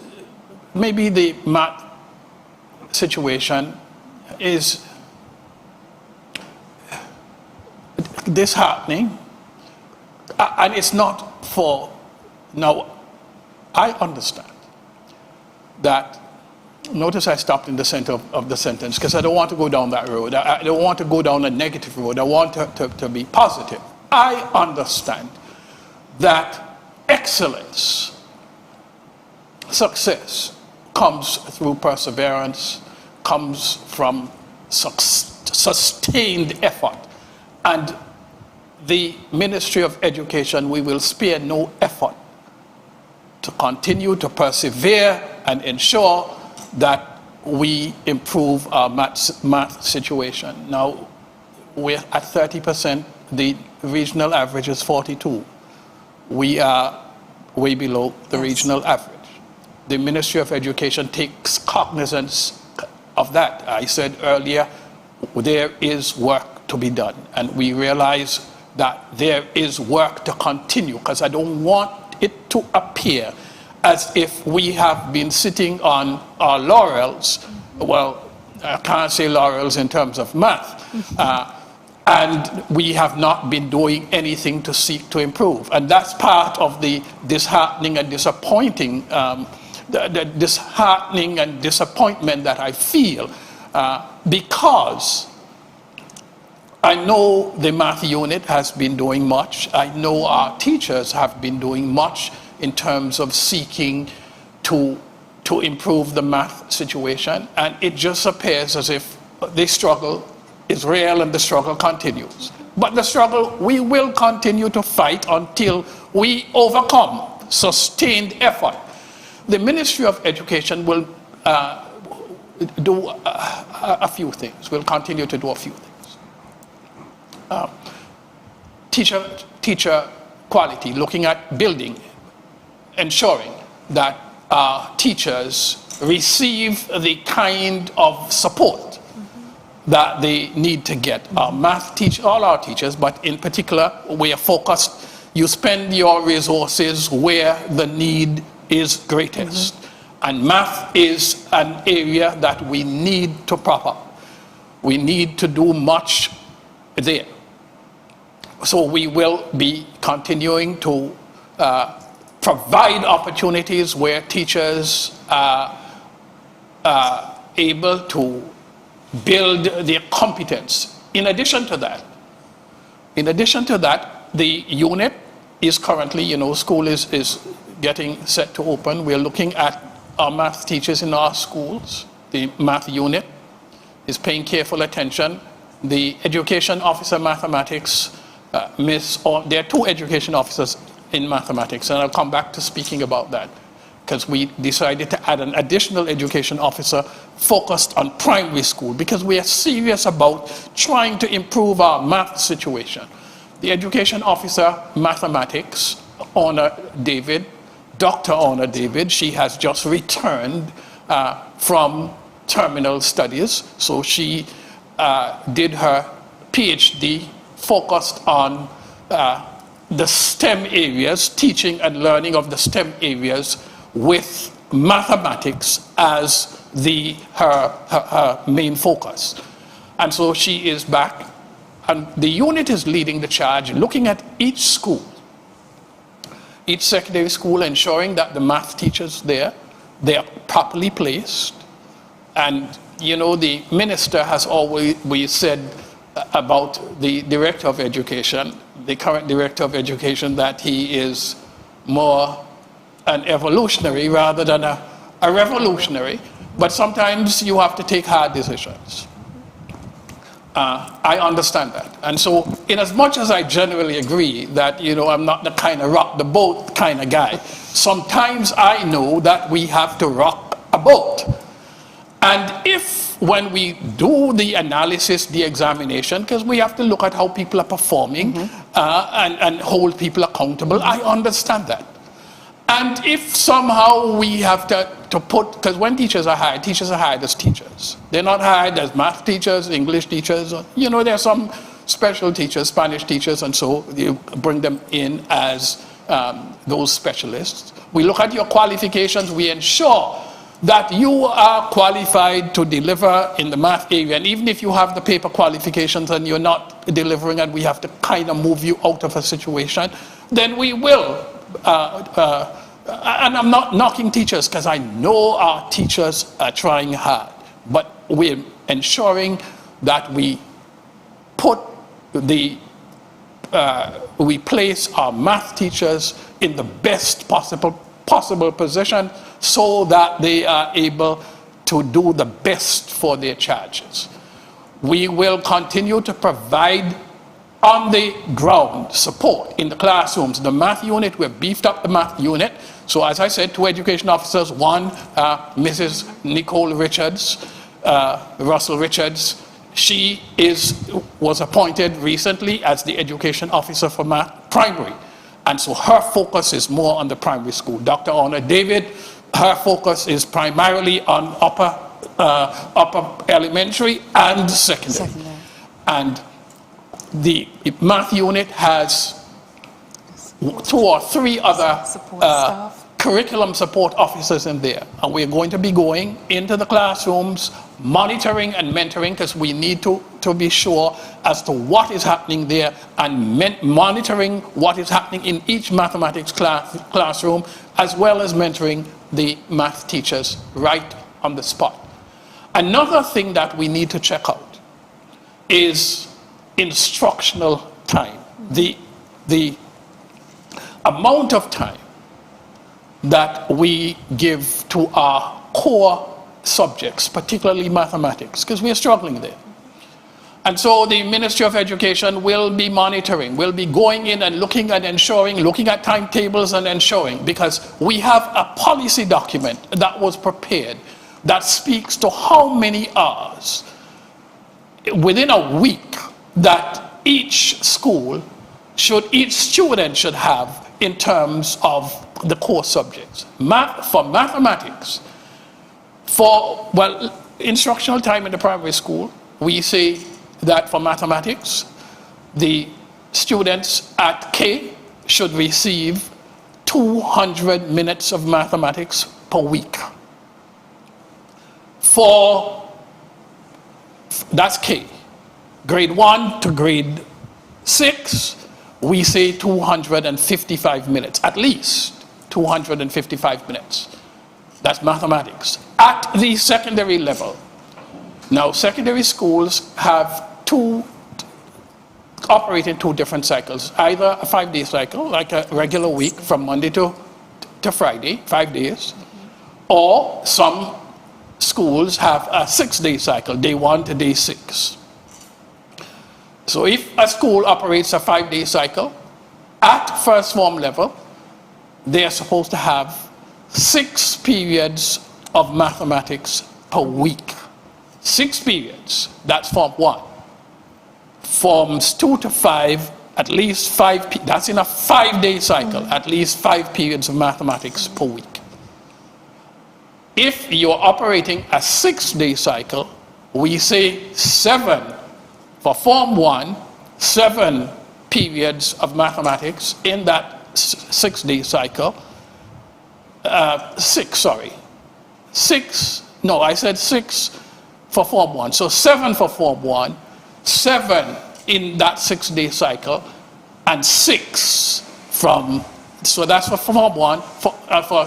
maybe the math situation is disheartening, and it's not for now. I understand that. Notice I stopped in the center of the sentence because I don't want to go down that road. I don't want to go down a negative road. I want to be positive. I understand that excellence, success, comes through perseverance, comes from sustained effort. And the Ministry of Education, we will spare no effort to continue to persevere and ensure that we improve our math situation. Now, we're at 30%. The regional average is 42. We are way below the regional average. The Ministry of Education takes cognizance of that. I said earlier, there is work to be done. And we realize that there is work to continue because I don't want it to appear as if we have been sitting on our laurels. Well, I can't say laurels in terms of math. And we have not been doing anything to seek to improve. And that's part of the disheartening and disappointing, the disheartening and disappointment that I feel because I know the math unit has been doing much. I know our teachers have been doing much in terms of seeking to improve the math situation. And it just appears as if the struggle is real and the struggle continues. But the struggle, we will continue to fight until we overcome sustained effort. The Ministry of Education will do a few things, will continue to do a few things. Teacher quality, looking at building, ensuring that teachers receive the kind of support that they need to get. All our teachers, but in particular, we are focused. You spend your resources where the need is greatest. And math is an area that we need to prop up. We need to do much there. So we will be continuing to provide opportunities where teachers are able to build their competence. In addition to that, the unit is currently, school is getting set to open. We're looking at our math teachers in our schools. The math unit is paying careful attention. The education officer mathematics, there are 2 education officers in mathematics, and I'll come back to speaking about that because we decided to add an additional education officer focused on primary school because we are serious about trying to improve our math situation. The education officer mathematics, Honor David, Dr. Honor David. She has just returned from terminal studies. So she did her PhD focused on the STEM areas, teaching and learning of the STEM areas with mathematics as her main focus. And so she is back, and the unit is leading the charge, looking at each school, each secondary school, ensuring that the math teachers there, they are properly placed. And you know, the minister has always said about the director of education, the current director of education, that he is more an evolutionary rather than a revolutionary. But sometimes you have to take hard decisions. I understand that. And so, in as much as I generally agree that, you know, I'm not the kind of rock the boat kind of guy, sometimes I know that we have to rock a boat. And if, when we do the analysis, the examination, because we have to look at how people are performing and hold people accountable, I understand that. And if somehow we have to put, because when teachers are hired as teachers. They're not hired as math teachers, English teachers. You know, there are some special teachers, Spanish teachers, and so you bring them in as those specialists. We look at your qualifications. We ensure that you are qualified to deliver in the math area. And even if you have the paper qualifications and you're not delivering and we have to kind of move you out of a situation, then we will. And I'm not knocking teachers, because I know our teachers are trying hard, but we're ensuring that we we place our math teachers in the best possible position so that they are able to do the best for their charges. We will continue to provide on the ground support in the classrooms. The math unit, we've beefed up the math unit. So as I said, 2 education officers, one, Mrs. Nicole Richards, Russell Richards. She was appointed recently as the education officer for math primary. And so her focus is more on the primary school. Dr. Honor David, her focus is primarily on upper elementary and secondary. And the math unit has 2 or 3 other curriculum support officers in there. And we're going to be going into the classrooms, monitoring and mentoring, because we need to be sure as to what is happening there, and monitoring what is happening in each mathematics classroom, as well as mentoring the math teachers right on the spot. Another thing that we need to check out is instructional time. The amount of time that we give to our core subjects, particularly mathematics, because we are struggling there. And so the Ministry of Education will be monitoring, will be going in and looking at ensuring, looking at timetables and ensuring, because we have a policy document that was prepared that speaks to how many hours within a week that each student should have in terms of the core subjects. For mathematics, instructional time in the primary school, we say that for mathematics, the students at K should receive 200 minutes of mathematics per week. That's K. Grade 1 to grade 6, we say 255 minutes, at least 255 minutes. That's mathematics. At the secondary level, now secondary schools operate in 2 different cycles, either a 5-day cycle, like a regular week from Monday to Friday, 5 days, or some schools have a 6-day cycle, day 1 to day 6. So if a school operates a 5-day cycle, at first form level, they are supposed to have 6 periods of mathematics per week. 6 periods, that's Form 1. Forms 2 to 5 at least 5, that's in a 5-day cycle, at least 5 periods of mathematics per week. If you're operating a 6-day cycle, we say 7 for Form 1, 7 periods of mathematics in that 6-day cycle. 6 for Form 1. So 7 for Form 1, 7 in that 6-day cycle, and 6 from, so that's for Form 1, for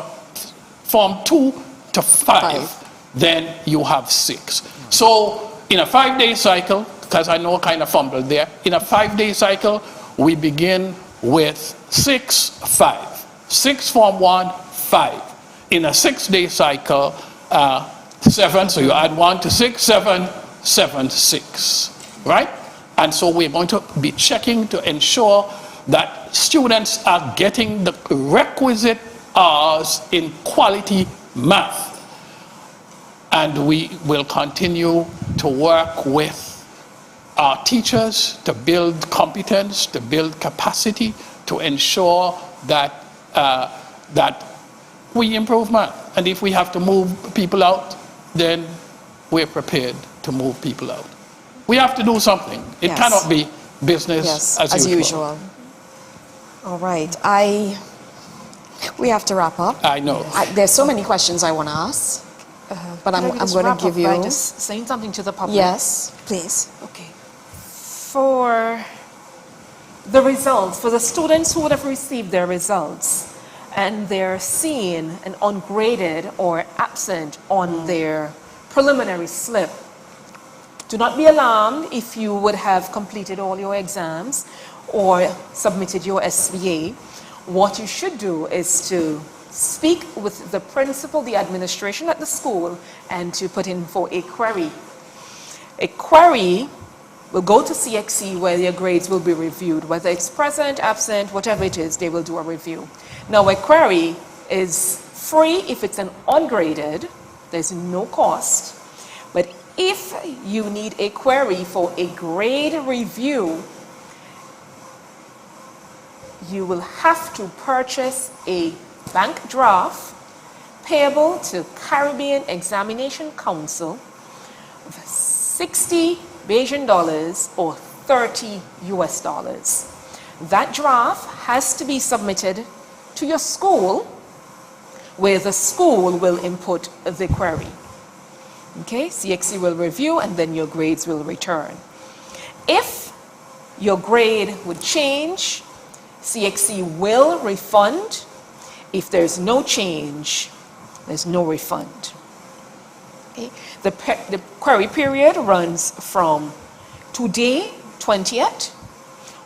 Form 2 to 5, then you have 6. So in a 5-day cycle, because I know I kind of fumbled there, in a 5-day cycle, we begin with 6, 5. 6 Form 1, 5. In a 6-day cycle, 7, so you add 1 to 6, 7, 7, 6, right? And so we're going to be checking to ensure that students are getting the requisite hours in quality math. And we will continue to work with our teachers to build competence, to build capacity, to ensure that, that we improve math. And if we have to move people out, then we're prepared to move people out. We have to do something. It Yes. cannot be business as usual. All right. We have to wrap up. I know. There's so many questions I want to ask, but I'm Can I just going wrap to give up you... by just saying something to the public? Yes, please. Okay. For the results, for the students who would have received their results and they're seen and ungraded or absent on their preliminary slip, do not be alarmed if you would have completed all your exams or submitted your SVA. What you should do is to speak with the principal, the administration at the school, and to put in for a query. A query will go to CXC where your grades will be reviewed. Whether it's present, absent, whatever it is, they will do a review. Now, a query is free if it's an ungraded, there's no cost. But if you need a query for a grade review, you will have to purchase a bank draft payable to Caribbean Examination Council of 60 Bajan dollars or 30 US dollars. That draft has to be submitted to your school, where the school will input the query. Okay, CXC will review and then your grades will return. If your grade would change, CXC will refund. If there's no change, there's no refund. Okay. The query period runs from today, 20th,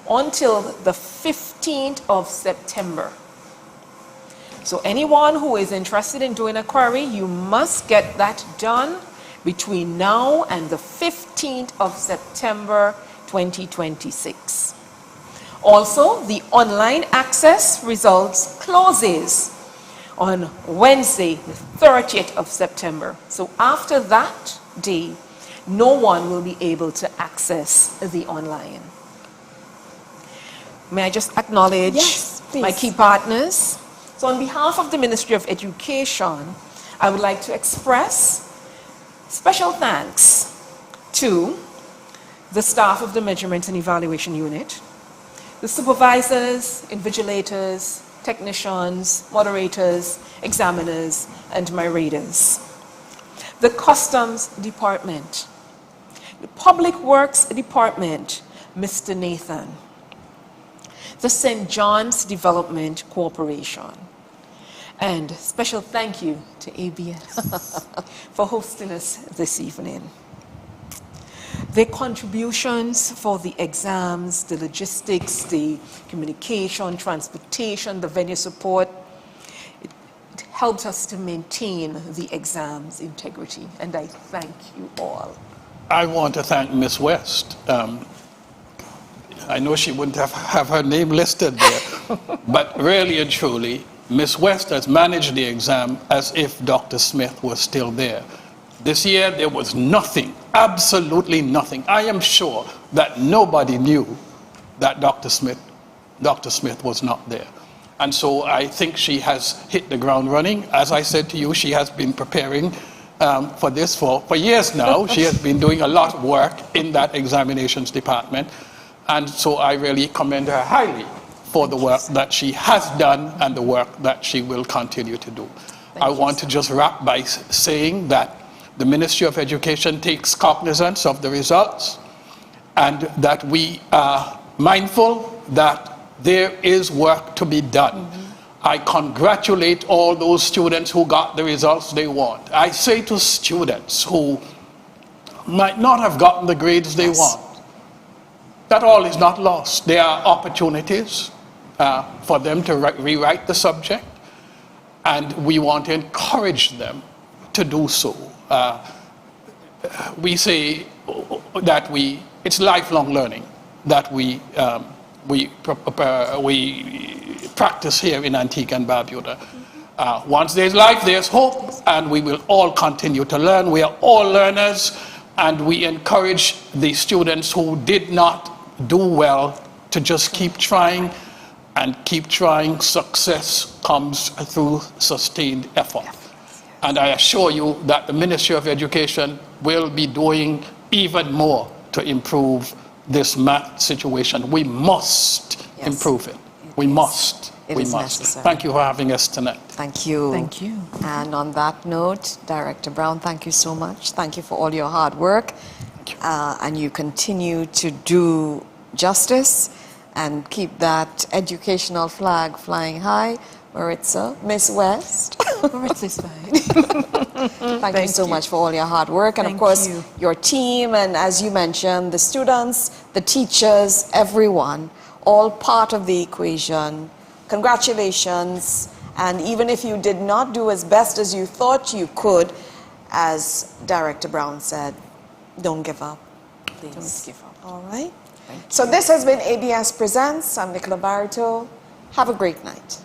until the 15th of September. So anyone who is interested in doing a query, you must get that done between now and the 15th of September 2026. Also, the online access results closes on Wednesday, the 30th of September. So after that day, no one will be able to access the online. May I just acknowledge Yes, please. my key partners? So on behalf of the Ministry of Education, I would like to express special thanks to the staff of the Measurement and Evaluation Unit, the supervisors, invigilators, technicians, moderators, examiners, and my readers, the Customs Department, the Public Works Department, Mr. Nathan, the St. John's Development Corporation, and special thank you to ABS for hosting us this evening. Their contributions for the exams, the logistics, the communication, transportation, the venue support, it helped us to maintain the exam's integrity, and I thank you all. I want to thank Miss West. I know she wouldn't have her name listed there, but really and truly, Miss West has managed the exam as if Dr. Smith was still there. This year, there was nothing, absolutely nothing. I am sure that nobody knew that Dr. Smith was not there. And so I think she has hit the ground running. As I said to you, she has been preparing for this for years now. She has been doing a lot of work in that examinations department. And so I really commend her highly for the work that she has done and the work that she will continue to do. I want to just wrap by saying that the Ministry of Education takes cognizance of the results and that we are mindful that there is work to be done. I congratulate all those students who got the results they want. I say to students who might not have gotten the grades they want, that all is not lost. There are opportunities for them to rewrite the subject, and we want to encourage them to do so. We say that it's lifelong learning that we practice here in Antigua and Barbuda. Once there's life, there's hope, and we will all continue to learn. We are all learners, and we encourage the students who did not do well to just keep trying and keep trying. Success comes through sustained effort. And I assure you that the Ministry of Education will be doing even more to improve this math situation. We must improve it. We must. We must. Necessary. Thank you for having us tonight. Thank you. Thank you. And on that note, Director Brown, thank you so much. Thank you for all your hard work. And you continue to do justice and keep that educational flag flying high. Maritza, Miss West. Maritza's fine. Thank you so much for all your hard work. And of course, your team, and as you mentioned, the students, the teachers, everyone, all part of the equation. Congratulations. And even if you did not do as best as you thought you could, as Director Brown said, don't give up, please. Don't give up. All right? So this has been ABS Presents. I'm Nicola Barito. Have a great night.